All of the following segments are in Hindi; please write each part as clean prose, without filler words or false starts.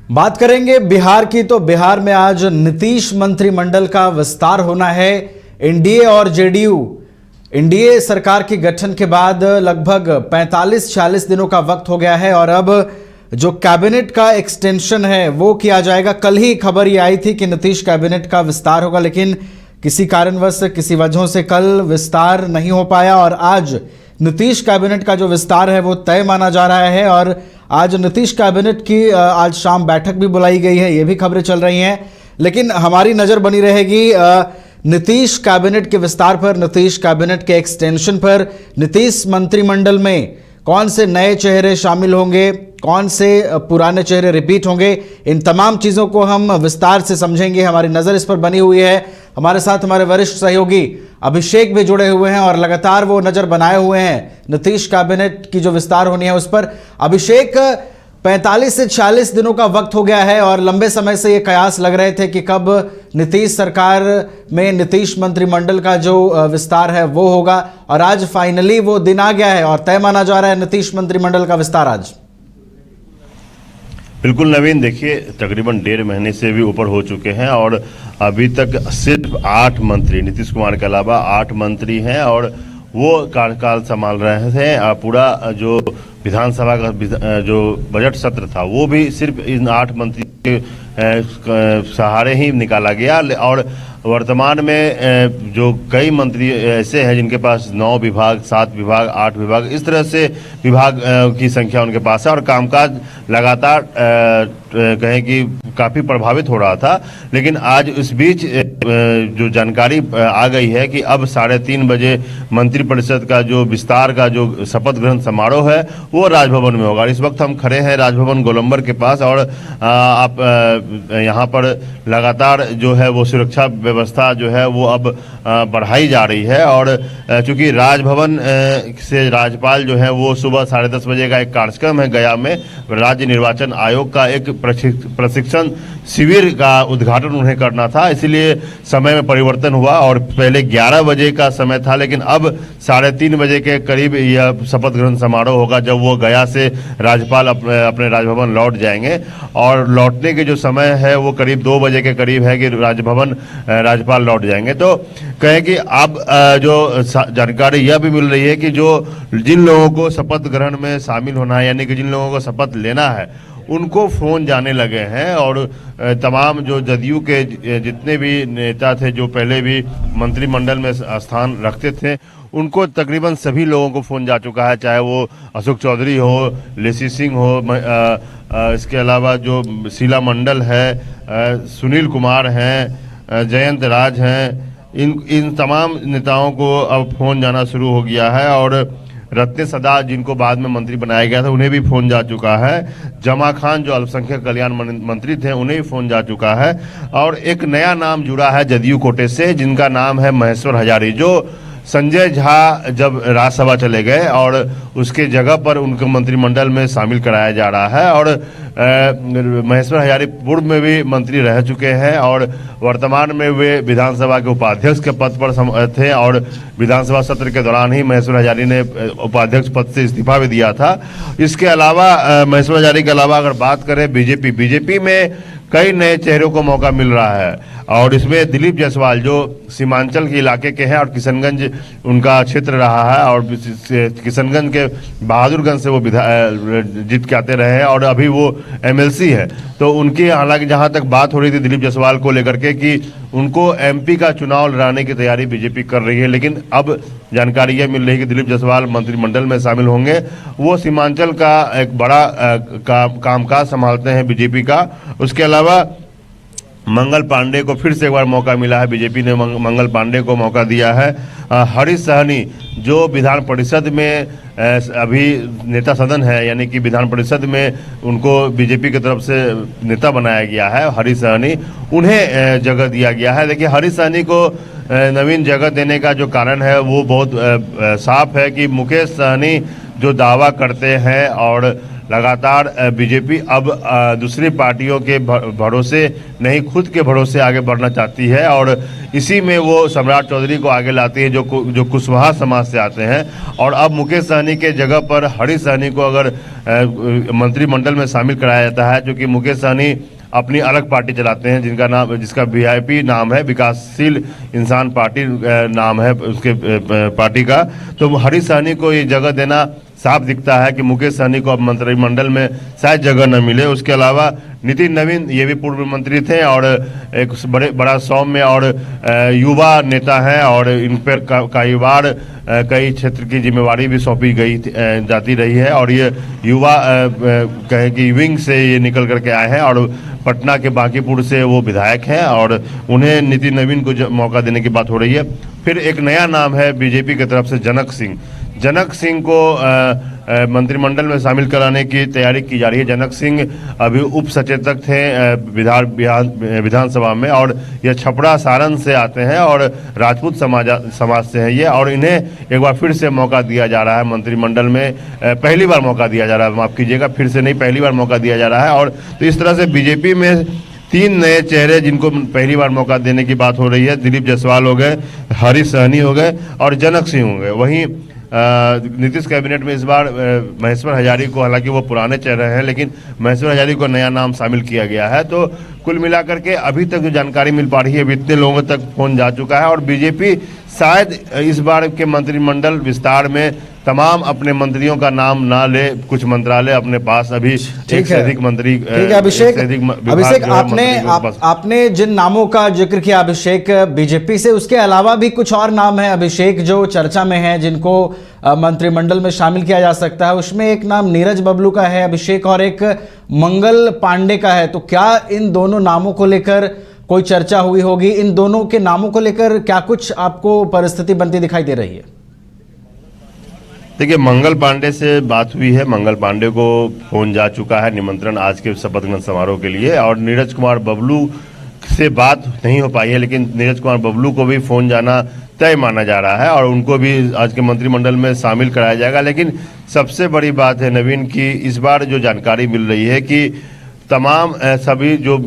बात करेंगे बिहार की, तो बिहार में आज नीतीश मंत्रिमंडल का विस्तार होना है। एनडीए और जेडीयू, एनडीए सरकार के गठन के बाद लगभग 45-46 दिनों का वक्त हो गया है और अब जो कैबिनेट का एक्सटेंशन है वो किया जाएगा। कल ही खबर ये आई थी कि नीतीश कैबिनेट का विस्तार होगा, लेकिन किसी कारणवश, किसी वजहों से कल विस्तार नहीं हो पाया और आज नीतीश कैबिनेट का जो विस्तार है वो तय माना जा रहा है। और आज नीतीश कैबिनेट की आज शाम बैठक भी बुलाई गई है, ये भी खबरें चल रही हैं। लेकिन हमारी नज़र बनी रहेगी नीतीश कैबिनेट के विस्तार पर, नीतीश कैबिनेट के एक्सटेंशन पर। नीतीश मंत्रिमंडल में कौन से नए चेहरे शामिल होंगे, कौन से पुराने चेहरे रिपीट होंगे, इन तमाम चीज़ों को हम विस्तार से समझेंगे। हमारी नज़र इस पर बनी हुई है। हमारे साथ हमारे वरिष्ठ सहयोगी अभिषेक भी जुड़े हुए हैं और लगातार वो नज़र बनाए हुए हैं नीतीश कैबिनेट की जो विस्तार होनी है उस पर। अभिषेक, 45 से 46 दिनों का वक्त हो गया है और लंबे समय से ये कयास लग रहे थे कि कब नीतीश सरकार में नीतीश मंत्रिमंडल का जो विस्तार है वो होगा, और आज फाइनली वो दिन आ गया है और तय माना जा रहा है नीतीश मंत्रिमंडल का विस्तार आज। बिल्कुल नवीन, देखिए तकरीबन 1.5 महीने से भी ऊपर हो चुके हैं और अभी तक सिर्फ 8 मंत्री, नीतीश कुमार के अलावा 8 मंत्री हैं और वो कार्यकाल संभाल रहे थे। पूरा जो विधानसभा का जो बजट सत्र था वो भी सिर्फ इन 8 मंत्री के सहारे ही निकाला गया। और वर्तमान में जो कई मंत्री ऐसे हैं जिनके पास 9 विभाग, 7 विभाग, 8 विभाग, इस तरह से विभाग की संख्या उनके पास है और कामकाज लगातार कहें कि काफ़ी प्रभावित हो रहा था। लेकिन आज इस बीच जो जानकारी आ गई है कि अब 3:30 बजे मंत्रिपरिषद का जो विस्तार का जो शपथ ग्रहण समारोह है वो राजभवन में होगा। इस वक्त हम खड़े हैं राजभवन गोलंबर के पास और आप यहाँ पर लगातार जो है वो सुरक्षा व्यवस्था जो है वो अब बढ़ाई जा रही है। और चूंकि राजभवन से राज्यपाल जो है वो सुबह 10:30 बजे का एक कार्यक्रम है गया में, राज्य निर्वाचन आयोग का एक प्रशिक्षण शिविर का उद्घाटन उन्हें करना था, इसलिए समय में परिवर्तन हुआ और पहले 11 बजे का समय था, लेकिन अब 3:30 बजे के करीब यह शपथ ग्रहण समारोह होगा जब वो गया से राज्यपाल अपने राजभवन लौट जाएंगे। और लौटने के जो समय है वो करीब 2 बजे के करीब है कि राज्यपाल लौट जाएंगे। तो कहें कि अब जो जानकारी यह भी मिल रही है कि जो जिन लोगों को शपथ ग्रहण में शामिल होना है, यानी कि जिन लोगों को शपथ लेना है, उनको फ़ोन जाने लगे हैं और तमाम जो जदयू के जितने भी नेता थे जो पहले भी मंत्रिमंडल में स्थान रखते थे, उनको तकरीबन सभी लोगों को फ़ोन जा चुका है, चाहे वो अशोक चौधरी हो, लेसी सिंह हो, इसके अलावा जो शीला मंडल है, सुनील कुमार हैं, जयंत राज हैं, इन तमाम नेताओं को अब फ़ोन जाना शुरू हो गया है। और रत्न सदा जिनको बाद में मंत्री बनाया गया था उन्हें भी फ़ोन जा चुका है। जमा खान जो अल्पसंख्यक कल्याण मंत्री थे उन्हें भी फ़ोन जा चुका है। और एक नया नाम जुड़ा है जदयू कोटे से, जिनका नाम है महेश्वर हजारी, जो संजय झा जब राज्यसभा चले गए और उसके जगह पर उनको मंत्रिमंडल में शामिल कराया जा रहा है। और महेश्वर हजारी पूर्व में भी मंत्री रह चुके हैं और वर्तमान में वे विधानसभा के उपाध्यक्ष के पद पर थे और विधानसभा सत्र के दौरान ही महेश्वर हजारी ने उपाध्यक्ष पद से इस्तीफा भी दिया था। इसके अलावा महेश्वर हजारी के अलावा अगर बात करें बीजेपी में कई नए चेहरों को मौका मिल रहा है और इसमें दिलीप जायसवाल जो सीमांचल के इलाके के हैं और किशनगंज उनका क्षेत्र रहा है और किशनगंज के बहादुरगंज से वो जीत के आते रहे हैं और अभी वो एमएलसी है। तो उनकी हालांकि जहां तक बात हो रही थी दिलीप जायसवाल को लेकर के कि उनको एमपी का चुनाव लड़ाने की तैयारी बीजेपी कर रही है, लेकिन अब जानकारी यह मिल रही है कि दिलीप जायसवाल मंत्रिमंडल में शामिल होंगे। वो सीमांचल का एक बड़ा कामकाज संभालते हैं बीजेपी का। उसके अलावा मंगल पांडे को फिर से एक बार मौका मिला है, बीजेपी ने मंगल पांडे को मौका दिया है। हरीश सहनी जो विधान परिषद में अभी नेता सदन है, यानी कि विधान परिषद में उनको बीजेपी की तरफ से नेता बनाया गया है, हरीश सहनी, उन्हें जगह दिया गया है। देखिए हरीश सहनी को नवीन जगह देने का जो कारण है वो बहुत साफ है कि मुकेश सहनी जो दावा करते हैं और लगातार बीजेपी अब दूसरी पार्टियों के भरोसे नहीं, खुद के भरोसे आगे बढ़ना चाहती है और इसी में वो सम्राट चौधरी को आगे लाती है जो कुशवाहा समाज से आते हैं। और अब मुकेश सहनी के जगह पर हरीश सहनी को अगर मंत्रिमंडल में शामिल कराया जाता है, क्योंकि मुकेश सहनी अपनी अलग पार्टी चलाते हैं जिसका वीआईपी नाम है, विकासशील इंसान पार्टी नाम है उसके पार्टी का। तो हरीश सहनी को ये जगह देना साफ दिखता है कि मुकेश सहनी को अब मंत्रिमंडल में शायद जगह न मिले। उसके अलावा नितिन नवीन, ये भी पूर्व मंत्री थे और एक बड़ा सौम्य और युवा नेता हैं और इन पर कई बार कई क्षेत्र की जिम्मेवारी भी सौंपी जाती रही है और ये युवा कहे कि विंग से ये निकल करके आए हैं और पटना के बांकीपुर से वो विधायक हैं और उन्हें नितिन नवीन को मौका देने की बात हो रही है। फिर एक नया नाम है बीजेपी की तरफ से जनक सिंह को मंत्रिमंडल में शामिल कराने की तैयारी की जा रही है। जनक सिंह अभी उप सचेतक थे विधानसभा में और ये छपरा सारण से आते हैं और राजपूत समाज से हैं ये, और इन्हें एक बार फिर से मौका दिया जा रहा है मंत्रिमंडल में। पहली बार मौका दिया जा रहा है, माफ कीजिएगा, फिर से नहीं, पहली बार मौका दिया जा रहा है। और तो इस तरह से बीजेपी में 3 नए चेहरे जिनको पहली बार मौका देने की बात हो रही है, दिलीप जायसवाल हो गए, हरीश सहनी हो गए और जनक सिंह हो गए। वहीं नीतीश कैबिनेट में इस बार महेश्वर हजारी को, हालांकि वो पुराने चेहरे हैं, लेकिन महेश्वर हजारी को नया नाम शामिल किया गया है। तो कुल मिलाकर के अभी तक जो जानकारी मिल पा रही है, इतने लोगों तक फोन जा चुका है और बीजेपी शायद इस बार के मंत्रिमंडल विस्तार में तमाम अपने मंत्रियों का नाम ना ले, कुछ मंत्रालय अपने पास अभी एक से अधिक मंत्री। ठीक है अभिषेक, आपने जिन नामों का जिक्र किया अभिषेक बीजेपी से, उसके अलावा भी कुछ और नाम है अभिषेक जो चर्चा में है जिनको मंत्रिमंडल में शामिल किया जा सकता है। उसमें एक नाम नीरज बबलू का है अभिषेक और एक मंगल पांडे का है। तो क्या इन दोनों नामों को लेकर कोई चर्चा हुई होगी? इन दोनों के नामों को लेकर क्या कुछ आपको परिस्थिति बनती दिखाई दे रही है? देखिए, मंगल पांडे से बात हुई है, मंगल पांडे को फोन जा चुका है निमंत्रण आज के शपथ ग्रहण समारोह के लिए, और नीरज कुमार बबलू से बात नहीं हो पाई है, लेकिन नीरज कुमार बबलू को भी फोन जाना तय माना जा रहा है और उनको भी आज के मंत्रिमंडल में शामिल कराया जाएगा। लेकिन सबसे बड़ी बात है नवीन की, इस बार जो जानकारी मिल रही है कि तमाम सभी जो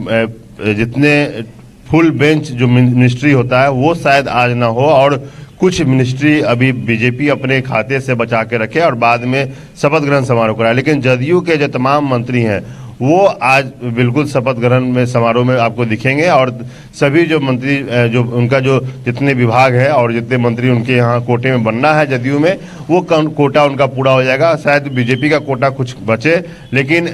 जितने फुल बेंच जो मिनिस्ट्री होता है वो शायद आज ना हो और कुछ मिनिस्ट्री अभी बीजेपी अपने खाते से बचा के रखे और बाद में शपथ ग्रहण समारोह कराए। लेकिन जदयू के जो तमाम मंत्री हैं वो आज बिल्कुल शपथ ग्रहण में समारोह में आपको दिखेंगे और सभी जो मंत्री जो उनका जो जितने विभाग है और जितने मंत्री उनके यहाँ कोटे में बनना है जदयू में, वो कोटा उनका पूरा हो जाएगा। शायद बीजेपी का कोटा कुछ बचे, लेकिन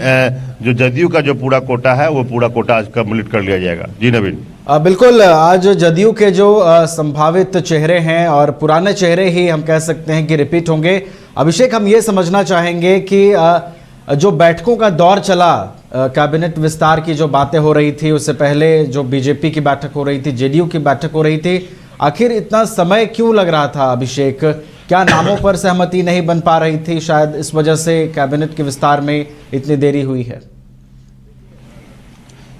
जो जदयू का जो पूरा कोटा है वो पूरा कोटा आज कंप्लीट कर लिया जाएगा। जी नवीन। बिल्कुल, आज जदयू के जो संभावित चेहरे हैं और पुराने चेहरे ही हम कह सकते हैं कि रिपीट होंगे। अभिषेक, हम ये समझना चाहेंगे कि जो बैठकों का दौर चला, कैबिनेट विस्तार की जो बातें हो रही थी, उससे पहले जो बीजेपी की बैठक हो रही थी, जेडीयू की बैठक हो रही थी, आखिर इतना समय क्यों लग रहा था अभिषेक? क्या नामों पर सहमति नहीं बन पा रही थी? शायद इस वजह से कैबिनेट के विस्तार में इतनी देरी हुई है।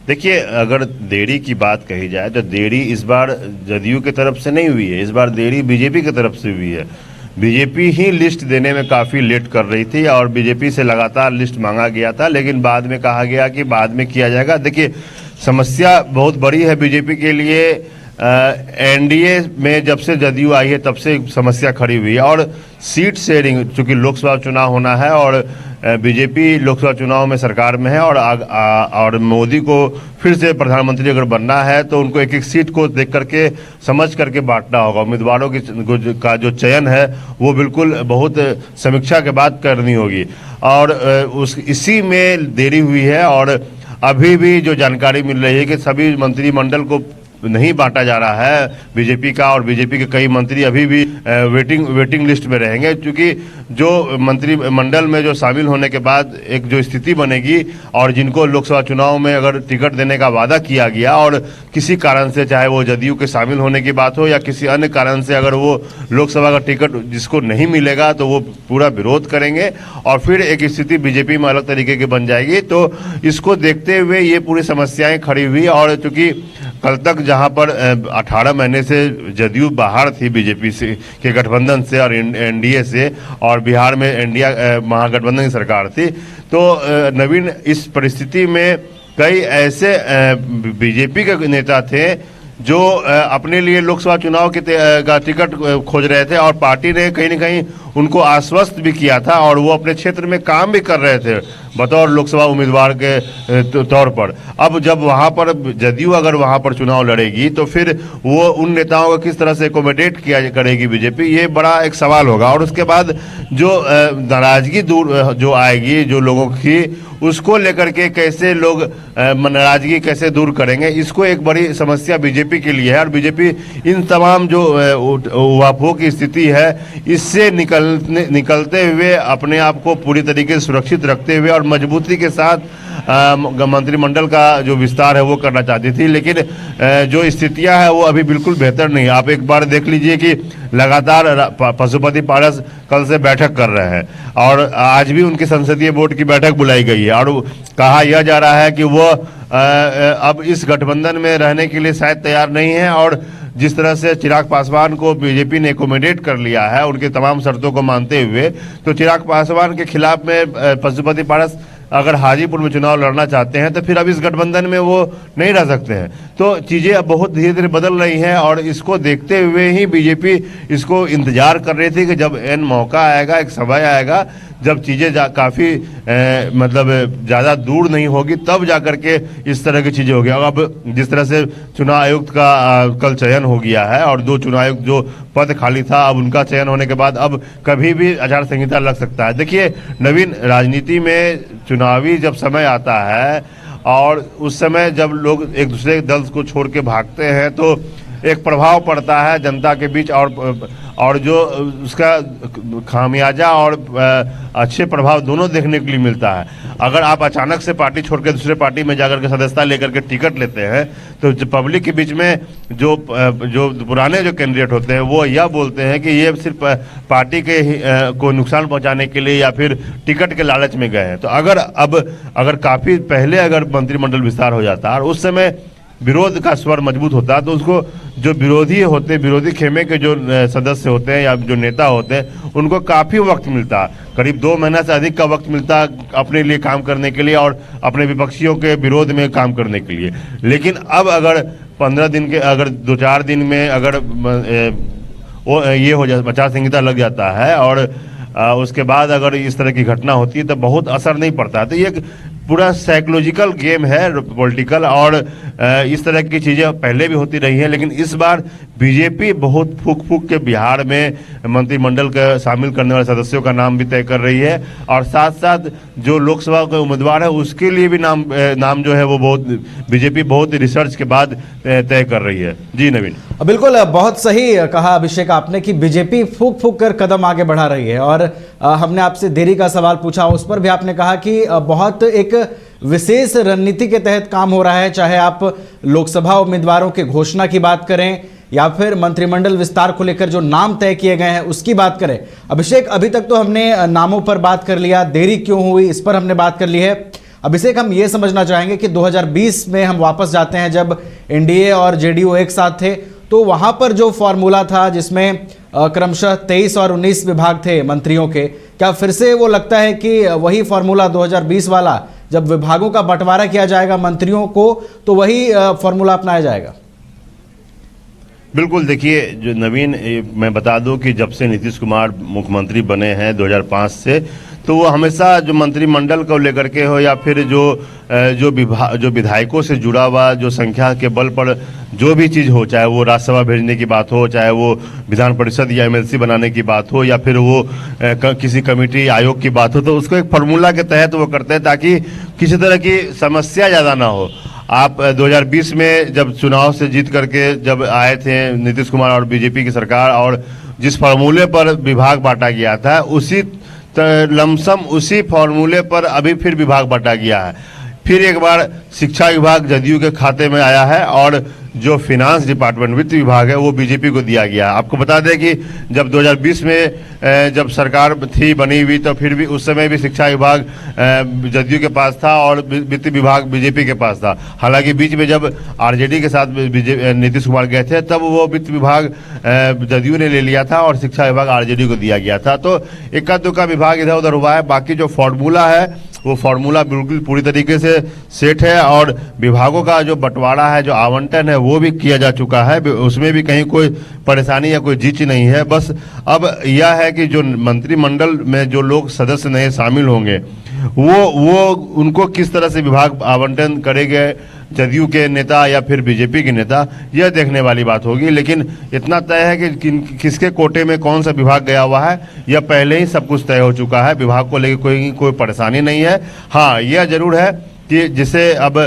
देखिए, अगर देरी की बात कही जाए तो देरी इस बार जदयू की तरफ से नहीं हुई है, इस बार देरी बीजेपी की तरफ से हुई है। बीजेपी ही लिस्ट देने में काफ़ी लेट कर रही थी और बीजेपी से लगातार लिस्ट मांगा गया था, लेकिन बाद में कहा गया कि बाद में किया जाएगा। देखिए, समस्या बहुत बड़ी है बीजेपी के लिए। एनडीए में जब से जदयू आई है तब से समस्या खड़ी हुई है और सीट शेयरिंग, चूंकि लोकसभा चुनाव होना है और बीजेपी लोकसभा चुनाव में सरकार में है और मोदी को फिर से प्रधानमंत्री अगर बनना है तो उनको एक एक सीट को देख करके समझ करके बांटना होगा। उम्मीदवारों का जो चयन है वो बिल्कुल बहुत समीक्षा के बाद करनी होगी और इसी में देरी हुई है। और अभी भी जो जानकारी मिल रही है कि सभी मंत्रिमंडल को नहीं बांटा जा रहा है बीजेपी का, और बीजेपी के कई मंत्री अभी भी वेटिंग लिस्ट में रहेंगे, क्योंकि जो मंत्रिमंडल में जो शामिल होने के बाद एक जो स्थिति बनेगी और जिनको लोकसभा चुनाव में अगर टिकट देने का वादा किया गया और किसी कारण से, चाहे वो जदयू के शामिल होने की बात हो या किसी अन्य कारण से, अगर वो लोकसभा का टिकट जिसको नहीं मिलेगा तो वो पूरा विरोध करेंगे और फिर एक स्थिति बीजेपी में अलग तरीके की बन जाएगी। तो इसको देखते हुए ये पूरी समस्याएं खड़ी हुई और चूंकि कल तक जहां पर 18 महीने से जदयू बाहर थी बीजेपी से के गठबंधन से और एनडीए से, और बिहार में इंडिया महागठबंधन की सरकार थी, तो नवीन इस परिस्थिति में कई ऐसे बीजेपी के नेता थे जो अपने लिए लोकसभा चुनाव का टिकट खोज रहे थे, और पार्टी ने कहीं ना कहीं उनको आश्वस्त भी किया था, और वो अपने क्षेत्र में काम भी कर रहे थे बतौर लोकसभा उम्मीदवार के तौर पर। अब जब वहाँ पर जदयू अगर वहाँ पर चुनाव लड़ेगी तो फिर वो उन नेताओं को किस तरह से एकोमोडेट किया करेगी बीजेपी, ये बड़ा एक सवाल होगा। और उसके बाद जो नाराजगी दूर जो आएगी जो लोगों की, उसको लेकर के कैसे लोग नाराजगी कैसे दूर करेंगे, इसको एक बड़ी समस्या बीजेपी के लिए है। और बीजेपी इन तमाम जो उहापोह की स्थिति है इससे निकलते हुए अपने आप को पूरी तरीके से सुरक्षित रखते हुए और मजबूती के साथ मंत्रिमंडल का जो विस्तार है वो करना चाहती थी, लेकिन जो स्थितियां हैं वो अभी बिल्कुल बेहतर नहीं है। आप एक बार देख लीजिए कि लगातार पशुपति पारस कल से बैठक कर रहे हैं, और आज भी उनकी संसदीय बोर्ड की बैठक बुलाई गई है, और कहा यह जा रहा है कि वो अब इस गठबंधन में रहने के लिए शायद तैयार नहीं है। और जिस तरह से चिराग पासवान को बीजेपी ने एकोमोडेट कर लिया है उनके तमाम शर्तों को मानते हुए, तो चिराग पासवान के खिलाफ में पशुपति पारस अगर हाजीपुर में चुनाव लड़ना चाहते हैं तो फिर अब इस गठबंधन में वो नहीं रह सकते हैं। तो चीज़ें अब बहुत धीरे धीरे बदल रही हैं, और इसको देखते हुए ही बीजेपी इसको इंतजार कर रही थी कि जब एन मौका आएगा, एक समय आएगा जब चीज़ें काफ़ी मतलब ज़्यादा दूर नहीं होगी, तब जा कर के इस तरह की चीज़ें होगी। अब जिस तरह से चुनाव आयुक्त का कल चयन हो गया है, और 2 चुनाव आयुक्त जो पद खाली था, अब उनका चयन होने के बाद अब कभी भी आचार संहिता लग सकता है। देखिए नवीन, राजनीति में चुनावी जब समय आता है और उस समय जब लोग एक दूसरे दल को छोड़ के भागते हैं तो एक प्रभाव पड़ता है जनता के बीच, और जो उसका खामियाजा और अच्छे प्रभाव दोनों देखने के लिए मिलता है। अगर आप अचानक से पार्टी छोड़ के दूसरे पार्टी में जाकर के सदस्यता लेकर के टिकट लेते हैं तो पब्लिक के बीच में जो पुराने जो कैंडिडेट होते हैं वो यह बोलते हैं कि ये सिर्फ पार्टी के को नुकसान पहुंचाने के लिए या फिर टिकट के लालच में गए हैं। तो अगर काफ़ी पहले अगर मंत्रिमंडल विस्तार हो जाता और उस समय विरोध का स्वर मजबूत होता तो उसको जो विरोधी खेमे के जो सदस्य होते हैं या जो नेता होते हैं उनको काफ़ी वक्त मिलता, करीब 2 महीना से अधिक का वक्त मिलता अपने लिए काम करने के लिए और अपने विपक्षियों के विरोध में काम करने के लिए। लेकिन अब अगर 15 दिन के अगर 2-4 दिन में अगर ये हो जाए, आचार संहिता लग जाता है और उसके बाद अगर इस तरह की घटना होती है तो बहुत असर नहीं पड़ता। तो ये पूरा साइकोलॉजिकल गेम है पॉलिटिकल, और इस तरह की चीज़ें पहले भी होती रही हैं, लेकिन इस बार बीजेपी बहुत फूक के बिहार में मंत्रिमंडल का शामिल करने वाले सदस्यों का नाम भी तय कर रही है, और साथ साथ जो लोकसभा के उम्मीदवार है उसके लिए भी नाम जो है वो बीजेपी बहुत रिसर्च के बाद तय कर रही है। जी नवीन, बिल्कुल बहुत सही कहा अभिषेक आपने कि बीजेपी फूक कर कदम आगे बढ़ा रही है। और हमने आपसे देरी का सवाल पूछा, उस पर भी आपने कहा कि बहुत एक विशेष रणनीति के तहत काम हो रहा है, चाहे आप लोकसभा उम्मीदवारों के घोषणा की बात करें या फिर मंत्रिमंडल विस्तार को लेकर जो नाम तय किए गए हैं उसकी बात करें। अभिषेक, अभी तक तो हमने नामों पर बात कर लिया, देरी क्यों हुई इस पर हमने बात कर ली है। अभिषेक, हम ये समझना चाहेंगे कि 2020 में हम वापस जाते हैं जब एनडीए और जेडीयू एक साथ थे, तो वहां पर जो फॉर्मूला था जिसमें क्रमशः 23 और 19 विभाग थे मंत्रियों के, क्या फिर से वो लगता है कि वही फॉर्मूला 2020 वाला, जब विभागों का बंटवारा किया जाएगा मंत्रियों को तो वही फॉर्मूला अपनाया जाएगा? बिल्कुल, देखिए जो नवीन, मैं बता दूं कि जब से नीतीश कुमार मुख्यमंत्री बने हैं 2005 से, तो वो हमेशा जो मंत्रिमंडल को लेकर के हो या फिर जो विधायकों से जुड़ा हुआ जो संख्या के बल पर जो भी चीज़ हो, चाहे वो राज्यसभा भेजने की बात हो, चाहे वो विधान परिषद या एमएलसी बनाने की बात हो, या फिर वो किसी कमेटी आयोग की बात हो, तो उसको एक फार्मूला के तहत वो करते हैं ताकि किसी तरह की समस्या ज़्यादा ना हो। आप 2020 में जब चुनाव से जीत करके जब आए थे नीतीश कुमार और बीजेपी की सरकार, और जिस फार्मूले पर विभाग बांटा गया था उसी लमसम उसी फार्मूले पर अभी फिर विभाग बांटा गया है। फिर एक बार शिक्षा विभाग जदयू के खाते में आया है और जो फिनांस डिपार्टमेंट वित्त विभाग है वो बीजेपी को दिया गया है। आपको बता दें कि जब 2020 में जब सरकार थी बनी हुई तो फिर भी उस समय भी शिक्षा विभाग जदयू के पास था और वित्त विभाग बीजेपी के पास था। हालांकि बीच में जब आरजेडी के साथ नीतीश कुमार गए थे तब वो वित्त विभाग जदयू ने ले लिया था और शिक्षा विभाग आरजेडी को दिया गया था। तो इक्का दुक्का विभाग इधर उधर हुआ है, बाकी जो फॉर्मूला है वो फॉर्मूला बिल्कुल पूरी तरीके से सेट है और विभागों का जो बंटवारा है, जो आवंटन है वो भी किया जा चुका है। उसमें भी कहीं कोई परेशानी या कोई जिच नहीं है। बस अब यह है कि जो मंत्रिमंडल में जो लोग सदस्य नए शामिल होंगे वो उनको किस तरह से विभाग आवंटन करेंगे, जदयू के नेता या फिर बीजेपी के नेता, यह देखने वाली बात होगी। लेकिन इतना तय है कि किसके कोटे में कौन सा विभाग गया हुआ है यह पहले ही सब कुछ तय हो चुका है। विभाग को लेकर कोई परेशानी नहीं है। हाँ, यह जरूर है कि जिसे अब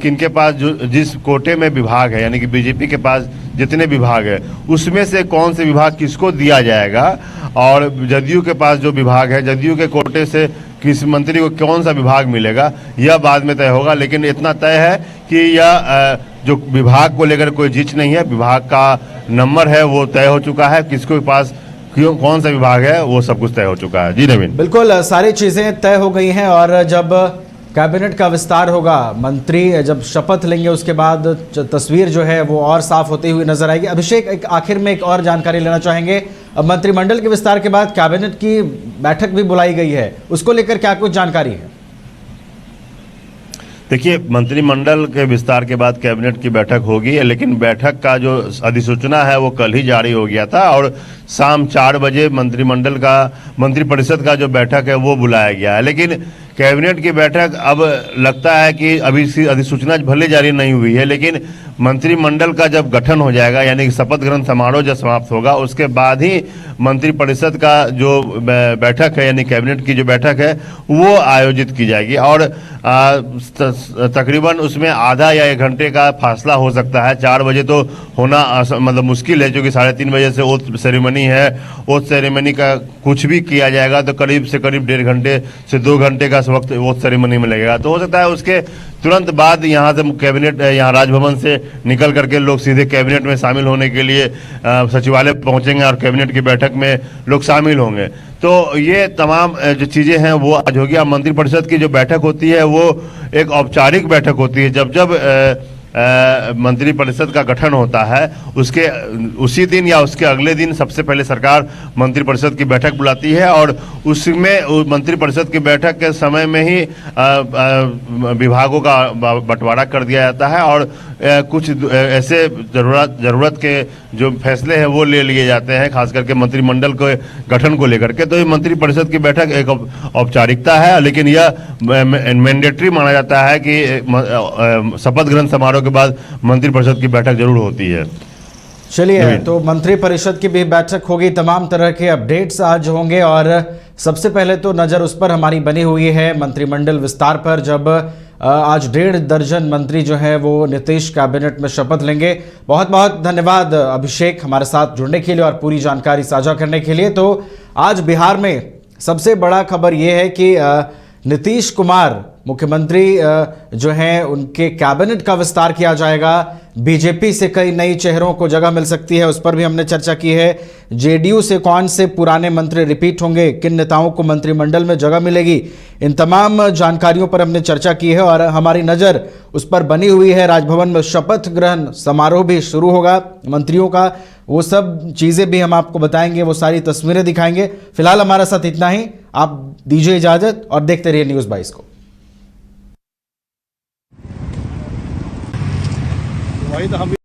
किनके पास जिस कोटे में विभाग है, यानी कि बीजेपी के पास जितने विभाग है उसमें से कौन से विभाग किसको दिया जाएगा और जदयू के पास जो विभाग है, जदयू के कोटे से किस मंत्री को कौन सा विभाग मिलेगा यह बाद में तय होगा। लेकिन इतना तय है कि यह जो विभाग को लेकर कोई जिच नहीं है, विभाग का नंबर है वो तय हो चुका है, किसके पास कौन सा विभाग है वो सब कुछ तय हो चुका है। जी नवीन, बिल्कुल सारी चीजें तय हो गई हैं और जब कैबिनेट का विस्तार होगा, मंत्री जब शपथ लेंगे उसके बाद तस्वीर जो है वो और साफ होती हुई नजर आएगी। अभिषेक, एक आखिर में एक और जानकारी लेना चाहेंगे। अब मंत्रिमंडल के विस्तार के बाद कैबिनेट की बैठक भी बुलाई गई है, उसको लेकर क्या कुछ जानकारी है? देखिए, मंत्रिमंडल के विस्तार के बाद कैबिनेट की बैठक होगी, लेकिन बैठक का जो अधिसूचना है वो कल ही जारी हो गया था और शाम 4 बजे मंत्रिपरिषद का जो बैठक है वो बुलाया गया है। लेकिन कैबिनेट की बैठक अब लगता है कि अभी अधिसूचना भले जारी नहीं हुई है, लेकिन मंत्रिमंडल का जब गठन हो जाएगा, यानी कि शपथ ग्रहण समारोह जब समाप्त होगा उसके बाद ही मंत्रिपरिषद का जो बैठक है, यानी कैबिनेट की जो बैठक है वो आयोजित की जाएगी और तकरीबन उसमें आधा या 1 घंटे का फासला हो सकता है। 4 बजे तो होना मतलब मुश्किल है, क्योंकि 3:30 बजे से ओथ सेरेमनी है। ओथ सेरेमनी का कुछ भी किया जाएगा तो करीब से करीब 1.5 घंटे से 2 घंटे का वक्त ओथ सेरेमनी में लगेगा। तो हो सकता है उसके तुरंत बाद यहाँ से कैबिनेट, यहाँ राजभवन से निकल करके लोग सीधे कैबिनेट में शामिल होने के लिए सचिवालय पहुंचेंगे और कैबिनेट की बैठक में लोग शामिल होंगे। तो ये तमाम जो चीज़ें हैं वो आज होगी। अब मंत्रिपरिषद की जो बैठक होती है वो एक औपचारिक बैठक होती है। जब मंत्रिपरिषद का गठन होता है उसके उसी दिन या उसके अगले दिन सबसे पहले सरकार मंत्रिपरिषद की बैठक बुलाती है और उसमें मंत्रिपरिषद की बैठक के समय में ही विभागों का बंटवारा कर दिया जाता है और कुछ ऐसे ज़रूरत के जो फैसले हैं वो ले लिए जाते हैं, खास करके मंत्रिमंडल के गठन को लेकर के। तो ये मंत्रिपरिषद की बैठक एक औपचारिकता है, लेकिन यह मैंडेटरी माना जाता है कि शपथ ग्रहण समारोह के बाद मंत्रिपरिषद की बैठक जरूर होती है। चलिए, तो मंत्रिपरिषद की भी बैठक होगी, तमाम तरह के अपडेट्स आज होंगे और सबसे पहले तो नज़र उस पर हमारी बनी हुई है मंत्रिमंडल विस्तार पर, जब आज 1.5 दर्जन मंत्री जो है वो नीतीश कैबिनेट में शपथ लेंगे। बहुत बहुत धन्यवाद अभिषेक हमारे साथ जुड़ने के लिए और पूरी जानकारी साझा करने के लिए। तो आज बिहार में सबसे बड़ा खबर ये है कि नीतीश कुमार मुख्यमंत्री जो हैं उनके कैबिनेट का विस्तार किया जाएगा। बीजेपी से कई नई चेहरों को जगह मिल सकती है, उस पर भी हमने चर्चा की है। जेडीयू से कौन से पुराने मंत्री रिपीट होंगे, किन नेताओं को मंत्रिमंडल में जगह मिलेगी, इन तमाम जानकारियों पर हमने चर्चा की है और हमारी नज़र उस पर बनी हुई है। राजभवन में शपथ ग्रहण समारोह भी शुरू होगा मंत्रियों का, वो सब चीज़ें भी हम आपको बताएंगे, वो सारी तस्वीरें दिखाएंगे। फिलहाल हमारे साथ इतना ही, आप दीजिए इजाज़त और देखते रहिए न्यूज़ 22 को। वही तो हम